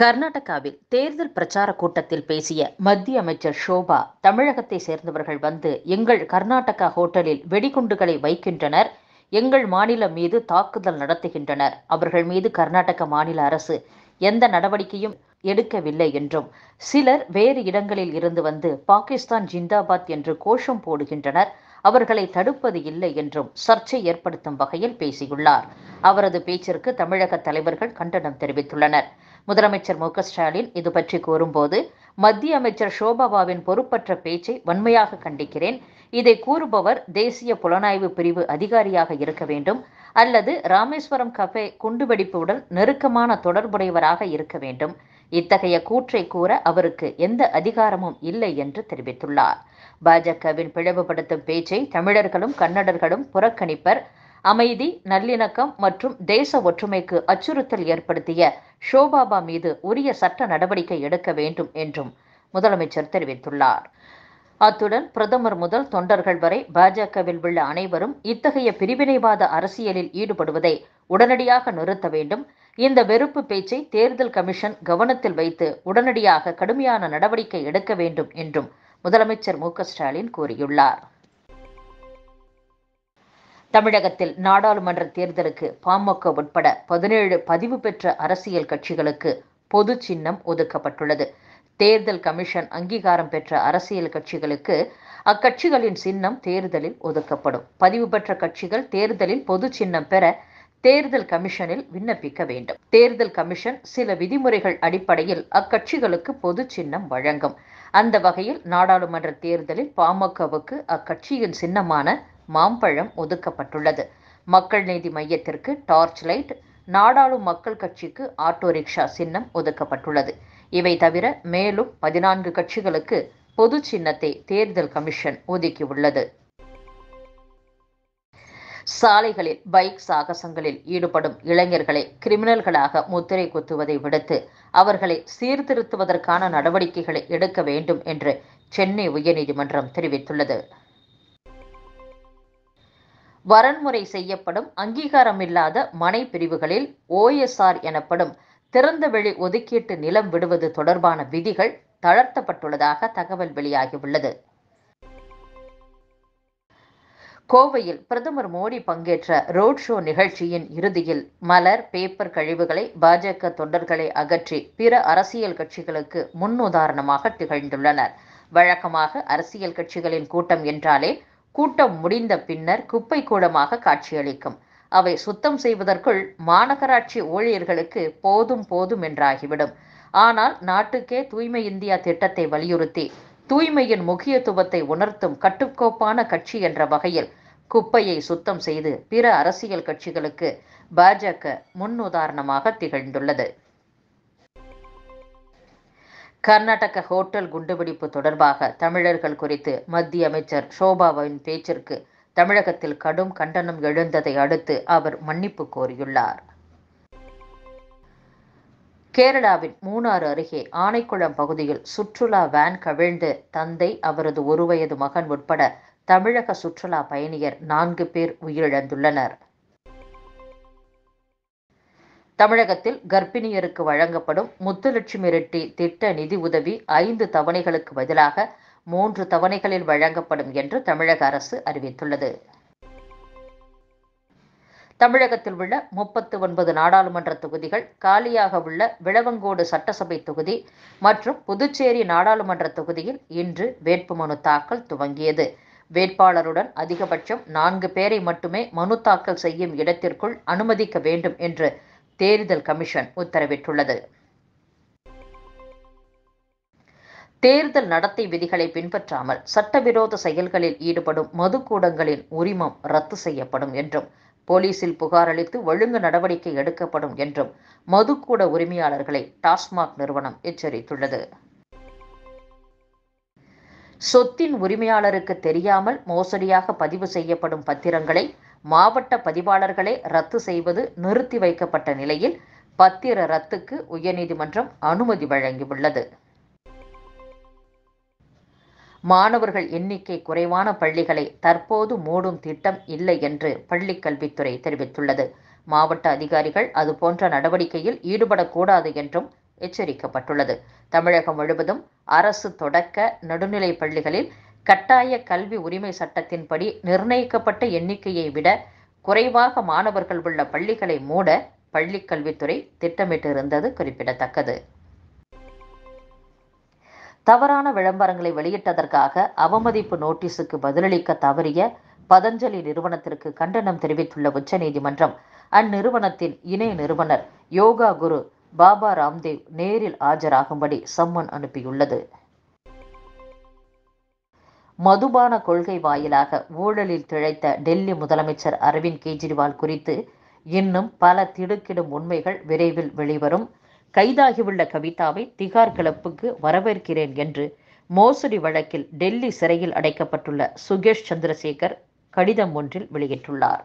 கர்நாடகாவில் தேர்தல் பிரச்சார கூட்டத்தில் பேசிய மத்திய அமைச்சர் ஷோபா, தமிழகத்தை சேர்ந்தவர்கள் வந்து எங்கள் கர்நாடகா ஹோட்டலில் வெடிகுண்டுகளை வைக்கின்றனர், எங்கள் மாநிலம் மீது தாக்குதல் நடத்துகின்றனர். அவர்கள் மீது கர்நாடக மாநில அரசு எந்த நடவடிக்கையும் எடுக்கவில்லை என்றும், சிலர் வேறு இடங்களில் இருந்து வந்து பாகிஸ்தான் ஜிந்தாபாத் என்று கோஷம் போடுகின்றனர், அவர்களை தடுப்பது இல்லை என்றும் சர்ச்சை ஏற்படுத்தும் வகையில் பேசியுள்ளார். அவரது பேச்சிற்கு தமிழக தலைவர்கள் கண்டனம் தெரிவித்துள்ளனர். முதலமைச்சர் மு.க.ஸ்டாலின் இது பற்றி கூறும்போது, மத்திய அமைச்சர் ஷோபாவின் பொறுப்பற்ற பேச்சை வன்மையாக கண்டிக்கிறேன். இதை கூறுபவர் தேசிய புலனாய்வு பிரிவு அதிகாரியாக இருக்க வேண்டும் அல்லது ராமேஸ்வரம் கஃபே குண்டுவெடிப்புடன் நெருக்கமான தொடர்புடையவராக இருக்க வேண்டும். இத்தகைய கூற்றை கூற அவருக்கு எந்த அதிகாரமும் இல்லை என்று தெரிவித்துள்ளார். பாஜகவின் பிளவுபடுத்தும் பேச்சை தமிழர்களும் கன்னடர்களும் புறக்கணிப்பர். அமைதி, நல்லிணக்கம் மற்றும் தேச ஒற்றுமைக்கு அச்சுறுத்தல் ஏற்படுத்திய ஷோபா மீது உரிய சட்ட நடவடிக்கை எடுக்க வேண்டும் என்றும் முதலமைச்சர் தெரிவித்துள்ளார். அத்துடன் பிரதமர் முதல் தொண்டர்கள் வரை பாஜகவில் உள்ள அனைவரும் இத்தகைய பிரிவினைவாத அரசியலில் ஈடுபடுவதை உடனடியாக நிறுத்த வேண்டும். இந்த வெறுப்பு பேச்சை தேர்தல் கமிஷன் கவனத்தில் வைத்து உடனடியாக கடுமையான நடவடிக்கை எடுக்க வேண்டும் என்றும் முதலமைச்சர் மு.க.ஸ்டாலின் கூறியுள்ளார். தமிழகத்தில் நாடாளுமன்ற தேர்தலுக்கு பாமக உட்பட 17 பதிவு பெற்ற அரசியல் கட்சிகளுக்கு பொது சின்னம் ஒதுக்கப்பட்டுள்ளது. தேர்தல் கமிஷன் அங்கீகாரம் பெற்ற அரசியல் கட்சிகளுக்கு அக்கட்சிகளின் சின்னம் தேர்தலில் ஒதுக்கப்படும். பதிவு பெற்ற கட்சிகள் தேர்தலில் பொது சின்னம் பெற தேர்தல் கமிஷனில் விண்ணப்பிக்க வேண்டும். தேர்தல் கமிஷன் சில விதிமுறைகள் அடிப்படையில் அக்கட்சிகளுக்கு பொது சின்னம் வழங்கும். அந்த வகையில் நாடாளுமன்ற தேர்தலில் பாமகவுக்கு அக்கட்சியின் சின்னமான மாம்பழம் ஒதுக்கப்பட்டுள்ளது. மக்கள் நீதி மையத்திற்கு டார்ச் லைட், நாடாளும் மக்கள் கட்சிக்கு ஆட்டோ ரிக்ஷா சின்னம் ஒதுக்கப்பட்டுள்ளது. இவை தவிர மேலும் 14 கட்சிகளுக்கு பொது சின்னத்தை தேர்தல் கமிஷன் ஒதுக்கியுள்ளது. சாலைகளில் பைக் சாகசங்களில் ஈடுபடும் இளைஞர்களை கிரிமினல்களாக முத்திரை குத்துவதை விடுத்து அவர்களை சீர்திருத்துவதற்கான நடவடிக்கைகளை எடுக்க வேண்டும் என்று சென்னை உயர்நீதிமன்றம் தெரிவித்துள்ளது. வரன்முறை செய்யப்படும் அங்கீகாரமில்லாத மனை பிரிவுகளில் OSR எனப்படும் திறந்தவெளி ஒதுக்கீட்டு நிலம் விடுவது தொடர்பான விதிகள் தளர்த்தப்பட்டுள்ளதாக தகவல் வெளியாகியுள்ளது. கோவையில் பிரதமர் மோடி பங்கேற்ற ரோட் ஷோ நிகழ்ச்சியின் இறுதியில் மலர், பேப்பர் கழிவுகளை பாஜக தொண்டர்களை அகற்றி பிற அரசியல் கட்சிகளுக்கு முன்னுதாரணமாக திகழ்ந்துள்ளனர். வழக்கமாக அரசியல் கட்சிகளின் கூட்டம் என்றாலே கூட்டம் முடிந்த பின்னர் குப்பை கூடமாக காட்சியளிக்கும். அவை சுத்தம் செய்வதற்குள் மாநகராட்சி ஊழியர்களுக்கு போதும் போதும் என்றாகிவிடும். ஆனால் நாட்டுக்கே தூய்மை இந்தியா திட்டத்தை வலியுறுத்தி தூய்மையின் முக்கியத்துவத்தை உணர்த்தும் கட்டுக்கோப்பான கட்சி என்ற வகையில் குப்பையை சுத்தம் செய்து பிற அரசியல் கட்சிகளுக்கு பாஜக முன்னுதாரணமாக திகழ்ந்துள்ளது. கர்நாடக ஹோட்டல் குண்டுவெடிப்பு தொடர்பாக தமிழர்கள் குறித்து மத்திய அமைச்சர் ஷோபாவின் பேச்சிற்கு தமிழகத்தில் கடும் கண்டனம் எழுந்ததை அடுத்து அவர் மன்னிப்பு கோரியுள்ளார். கேரளாவின் மூணாறு அருகே ஆனைக்குளம் பகுதியில் சுற்றுலா வேன் கவிழ்ந்து தந்தை, அவரது 1 வயது மகன் உட்பட தமிழக சுற்றுலா பயணியர் 4 பேர் உயிரிழந்துள்ளனர். தமிழகத்தில் கர்ப்பிணியருக்கு வழங்கப்படும் முத்துலட்சுமி ரெட்டி திட்ட நிதி உதவி 5 தவணைகளுக்கு பதிலாக 3 தவணைகளில் வழங்கப்படும் என்று தமிழக அரசு அறிவித்துள்ளது. தமிழகத்தில் உள்ள 39 நாடாளுமன்ற தொகுதிகள் காலியாக உள்ள விளவங்கோடு சட்டசபை தொகுதி மற்றும் புதுச்சேரி நாடாளுமன்ற தொகுதியில் இன்று வேட்புமனு தாக்கல் துவங்கியது. வேட்பாளருடன் அதிகபட்சம் 4 பேரை மட்டுமே மனு தாக்கல் செய்யும் இடத்திற்குள் அனுமதிக்க வேண்டும் என்று தேர்தல் கமிஷன் உத்தரவிட்டுள்ளது. தேர்தல் நடத்தை விதிகளை பின்பற்றாமல் சட்டவிரோத செயல்களில் ஈடுபடும் மதுக்கூடங்களின் உரிமம் ரத்து செய்யப்படும் என்றும், போலீசில் புகார் அளித்து ஒழுங்கு நடவடிக்கை எடுக்கப்படும் என்றும் மதுக்கூட உரிமையாளர்களை டாஸ்மாக் நிறுவனம் எச்சரித்துள்ளது. சொத்தின் உரிமையாளருக்கு தெரியாமல் மோசடியாக பதிவு செய்யப்படும் பத்திரங்களை மாவட்ட பதிவாளர்களே ரத்து செய்வது நிறுத்தி வைக்கப்பட்ட நிலையில் பத்திர ரத்துக்கு உயர்நீதிமன்றம் அனுமதி வழங்கியுள்ளது. மாணவர்கள் எண்ணிக்கை குறைவான பள்ளிகளை தற்போது மூடும் திட்டம் இல்லை என்று பள்ளிக்கல்வித்துறை தெரிவித்துள்ளது. மாவட்ட அதிகாரிகள் அதுபோன்ற நடவடிக்கையில் ஈடுபடக்கூடாது என்றும் எச்சரிக்கப்பட்டுள்ளது. தமிழகம் முழுவதும் அரசு தொடக்க நடுநிலை பள்ளிகளில் கட்டாய கல்வி உரிமை சட்டத்தின்படி நிர்ணயிக்கப்பட்ட எண்ணிக்கையை விட குறைவாக மாணவர்கள் உள்ள பள்ளிகளை மூட பள்ளிக்கல்வித்துறை திட்டமிட்டிருந்தது குறிப்பிடத்தக்கது. தவறான விளம்பரங்களை வெளியிட்டதற்காக அவமதிப்பு நோட்டீஸுக்கு பதிலளிக்க தவறிய பதஞ்சலி நிறுவனத்திற்கு கண்டனம் தெரிவித்துள்ள உச்சநீதிமன்றம் அந்நிறுவனத்தின் இணை நிறுவனர் யோகா குரு பாபா ராம்தேவ் நேரில் ஆஜராகும்படி சம்மன் அனுப்பியுள்ளது. மதுபான கொள்கை வாயிலாக ஊழலில் திளைத்த டெல்லி முதலமைச்சர் அரவிந்த் கெஜ்ரிவால் குறித்து இன்னும் பல திடுக்கிடும் உண்மைகள் விரைவில் வெளிவரும். கைதாகியுள்ள கவிதாவை திகார் கிளப்புக்கு வரவேற்கிறேன் என்று மோசடி வழக்கில் டெல்லி சிறையில் அடைக்கப்பட்டுள்ள சுகேஷ் சந்திரசேகர் கடிதம் ஒன்றில் வெளியிட்டுள்ளார்.